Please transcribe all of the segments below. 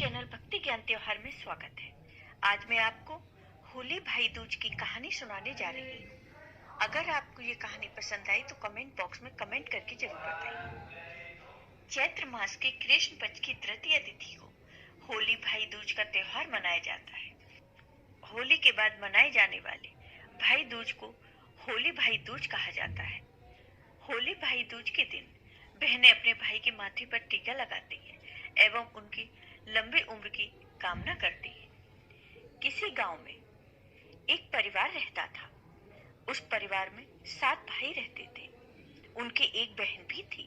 Channel भक्ति ज्ञान त्योहार में स्वागत है। आज मैं आपको होली भाई दूज की कहानी सुनाने जा रही हूँ। अगर आपको ये कहानी पसंद आई तो कमेंट बॉक्स में कमेंट करके जरूर बताइए। चैत्र मास के कृष्ण पक्ष की तृतीया तिथि को होली भाई दूज का त्योहार मनाया जाता है। होली के बाद मनाए जाने वाले भाई दूज को होली भाई दूज कहा जाता है। होली भाई दूज के दिन बहनें अपने भाई के माथे पर टीका लगाती हैं एवं उनकी लंबी उम्र की कामना करती हैं। किसी गांव में एक परिवार रहता था। उस परिवार में 7 भाई रहते थे। उनकी एक बहन भी थी।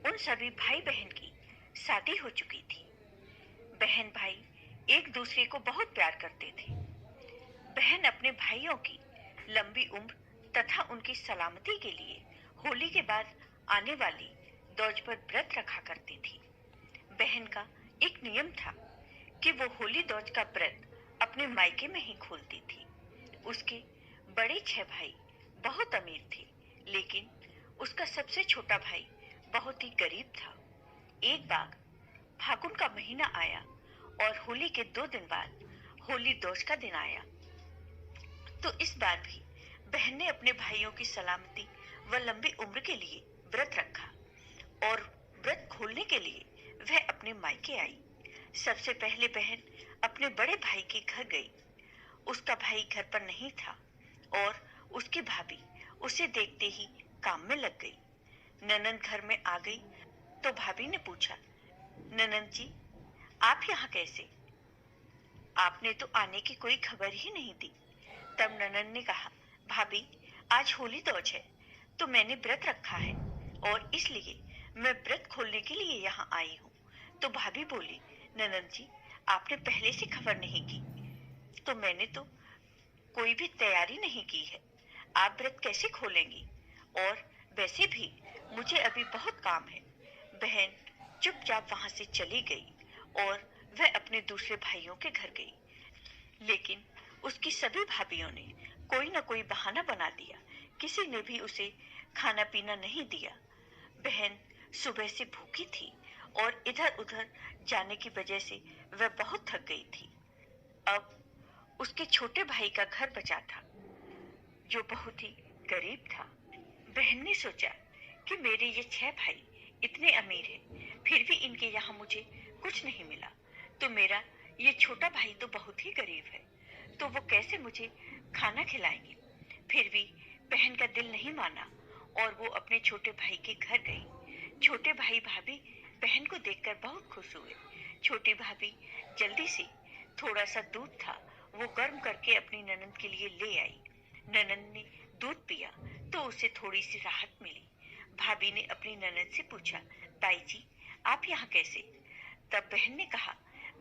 उन सभी भाई बहन की शादी हो चुकी थी। बहन भाई एक दूसरे को बहुत प्यार करते थे। बहन अपने भाइयों की लंबी उम्र तथा उनकी सलामती के लिए होली के बाद आने वाली दौज पर व्रत रखा करती थी। बहन का एक नियम था कि वो होली दौज का व्रत अपने मायके में ही खोलती थी। उसके बड़े 6 भाई बहुत अमीर थे, लेकिन उसका सबसे छोटा भाई बहुत ही गरीब था। एक बार फागुन का महीना आया और होली के 2 दिन बाद होली दौज का दिन आया। तो इस बार भी बहन ने अपने भाइयों की सलामती व लंबी उम्र के लिए व्रत रखा और व्रत खोलने के लिए वह अपने मायके आई। सबसे पहले बहन अपने बड़े भाई के घर गई। उसका भाई घर पर नहीं था और उसकी भाभी उसे देखते ही काम में लग गई। ननंद घर में आ गई तो भाभी ने पूछा, ननंद जी, आप यहाँ कैसे? आपने तो आने की कोई खबर ही नहीं दी। तब ननंद ने कहा, भाभी, आज होली दौज है तो मैंने व्रत रखा है और इसलिए मैं व्रत खोलने के लिए यहाँ आई हूँ। तो भाभी बोली, ननंद जी, आपने पहले से खबर नहीं की तो मैंने तो कोई भी तैयारी नहीं की है। आप व्रत कैसे खोलेंगी? और वैसे भी मुझे अभी बहुत काम है। बहन चुपचाप वहां से चली गई और वह अपने दूसरे भाइयों के घर गई। लेकिन उसकी सभी भाभियों ने कोई न कोई बहाना बना दिया। किसी ने भी उसे खाना पीना नहीं दिया। बहन सुबह से भूखी थी और इधर उधर जाने की वजह से वह बहुत थक गई थी। अब उसके छोटे भाई का घर बचा था जो बहुत ही गरीब था। बहन ने सोचा कि मेरे ये 6 भाई इतने अमीर हैं, फिर भी इनके यहाँ मुझे कुछ नहीं मिला, तो मेरा ये छोटा भाई तो बहुत ही गरीब है, तो वो कैसे मुझे खाना खिलाएंगे? फिर भी बहन का दिल नहीं माना और वो अपने छोटे भाई के घर गई। छोटे भाई भाभी बहन को देखकर बहुत खुश हुए। छोटी भाभी जल्दी से थोड़ा सा दूध था वो गर्म करके अपनी ननंद के लिए ले आई। ननंद ने दूध पिया तो उसे थोड़ी सी राहत मिली। भाभी ने अपनी ननंद से पूछा, ताई जी, आप यहाँ कैसे? तब बहन ने कहा,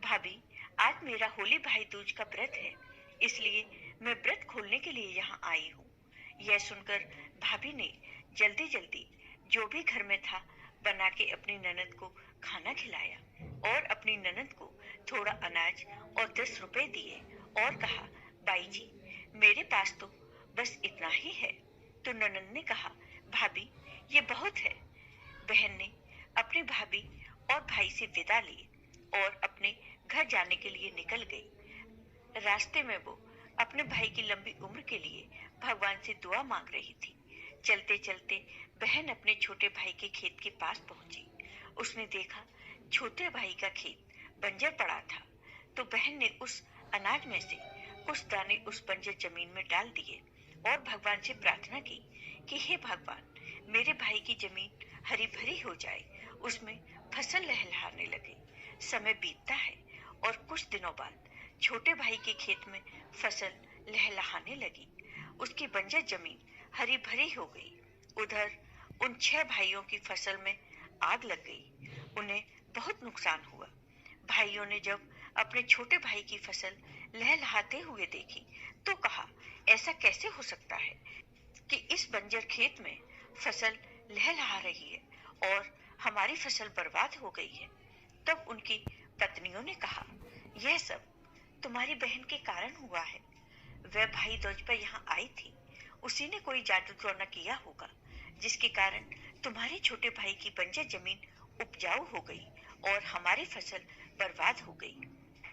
भाभी, आज मेरा होली भाई दूज का व्रत है, इसलिए मैं व्रत खोलने के लिए यहाँ आई हूँ। यह सुनकर भाभी ने जल्दी जल्दी जो भी घर में था बना के अपनी ननंद को खाना खिलाया और अपनी ननंद को थोड़ा अनाज और 10 रुपए दिए और कहा, बाई जी, मेरे पास तो बस इतना ही है। तो ननंद ने कहा, भाभी, ये बहुत है। बहन ने अपनी भाभी और भाई से विदा ली और अपने घर जाने के लिए निकल गई। रास्ते में वो अपने भाई की लंबी उम्र के लिए भगवान से दुआ मांग रही थी। चलते चलते बहन अपने छोटे भाई के खेत के पास पहुंची। उसने देखा छोटे भाई का खेत बंजर पड़ा था, तो बहन ने उस अनाज में से कुछ दाने उस बंजर जमीन में डाल दिए और भगवान से प्रार्थना की कि हे भगवान, मेरे भाई की जमीन हरी भरी हो जाए, उसमें फसल लहलहाने लगे। समय बीतता है और कुछ दिनों बाद छोटे भाई के खेत में फसल लहलहाने लगी। उसकी बंजर जमीन हरी भरी हो गई। उधर उन 6 भाइयों की फसल में आग लग गई। उन्हें बहुत नुकसान हुआ। भाइयों ने जब अपने छोटे भाई की फसल लहलहाते हुए देखी तो कहा, ऐसा कैसे हो सकता है कि इस बंजर खेत में फसल लहलहा रही है और हमारी फसल बर्बाद हो गई है। तब उनकी पत्नियों ने कहा, यह सब तुम्हारी बहन के कारण हुआ है। वह भाई दूज पर यहाँ आई थी, उसी ने कोई जादू टोना किया होगा जिसके कारण तुम्हारे छोटे भाई की बंजर जमीन उपजाऊ हो गई और हमारी फसल बर्बाद हो गई।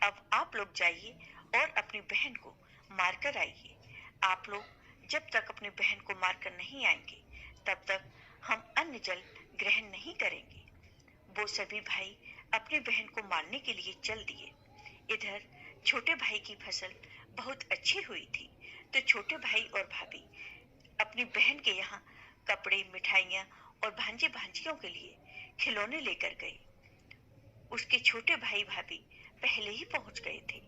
अब आप लोग जाइए और अपनी बहन को मारकर आइए। आप लोग जब तक अपनी बहन को मारकर नहीं आएंगे तब तक हम अन्न जल ग्रहण नहीं करेंगे। वो सभी भाई अपनी बहन को मारने के लिए चल दिए। इधर छोटे भाई की फसल बहुत अच्छी हुई थी, तो छोटे भाई और भाभी अपनी बहन के यहाँ कपड़े, मिठाइयाँ और भांजे भांजियों के लिए खिलौने लेकर गए। उसके छोटे भाई भाभी पहले ही पहुंच गए थे।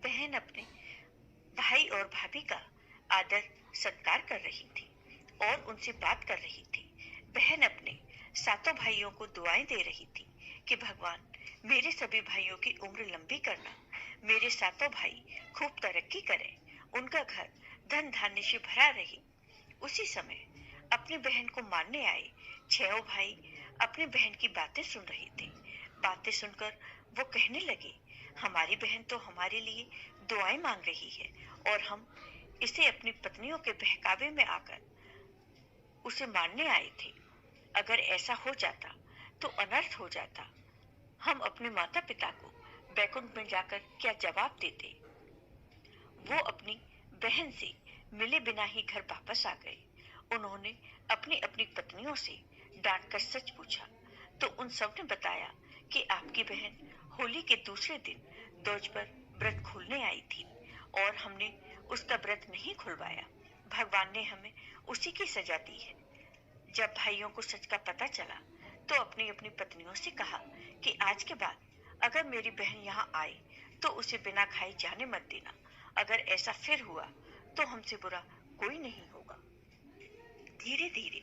बहन अपने भाई और भाभी का आदर सत्कार कर रही थी और उनसे बात कर रही थी। बहन अपने सातों भाइयों को दुआएं दे रही थी कि भगवान मेरे सभी भाइयों की उम्र लंबी करना, मेरे सातों भाई खूब तरक्की करें, उनका घर धन धान्य से भरा रहे। उसी समय अपनी बहन को मारने आए छह भाई अपनी बहन की बातें सुन रहे थे। बातें सुनकर वो कहने लगे, हमारी बहन तो हमारे लिए दुआएं मांग रही है और हम इसे अपनी पत्नियों के बहकावे में आकर उसे मारने आए थे। अगर ऐसा हो जाता तो अनर्थ हो जाता। हम अपने माता पिता को बैकुंठ में जाकर क्या जवाब देते। वो अपनी बहन से मिले बिना ही घर वापस आ गए। उन्होंने अपनी अपनी पत्नियों से डांट कर सच पूछा तो उन सब ने बताया कि आपकी बहन होली के दूसरे दिन दोज पर व्रत खोलने आई थी और हमने उसका व्रत नहीं खुलवाया। भगवान ने हमें उसी की सजा दी है। जब भाइयों को सच का पता चला तो अपनी अपनी पत्नियों से कहा कि आज के बाद अगर मेरी बहन यहाँ आए तो उसे बिना खाए जाने मत देना। अगर ऐसा फिर हुआ तो हमसे बुरा कोई नहीं होगा। धीरे धीरे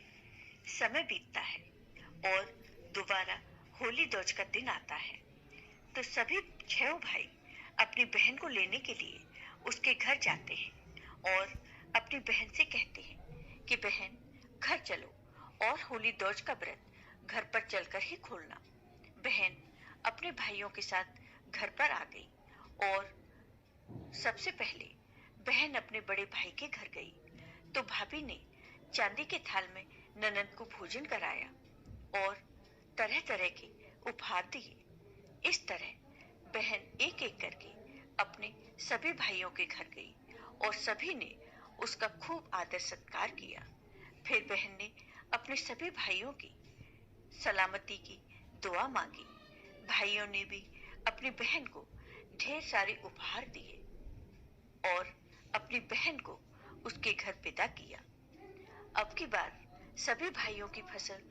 समय बीतता है और दोबारा होली दोज का दिन आता है, तो सभी छह भाई अपनी बहन को लेने के लिए उसके घर जाते हैं और अपनी बहन से कहते हैं कि बहन घर चलो और होली दोज का व्रत घर पर चलकर ही खोलना। बहन अपने भाइयों के साथ घर पर आ गई और सबसे पहले बहन अपने बड़े भाई के घर गई तो भाभी ने चांदी के थाल में ननद को भोजन कराया और तरह तरह के उपहार दिए। इस तरह बहन एक एक करके अपने सभी भाइयों के घर गई और सभी ने उसका खूब आदर सत्कार किया। फिर बहन ने अपने सभी भाइयों की सलामती की दुआ मांगी। भाइयों ने भी अपनी बहन को ढेर सारे उपहार दिए और अपनी बहन को उसके घर विदा किया। अब की बार सभी भाइयों की फसल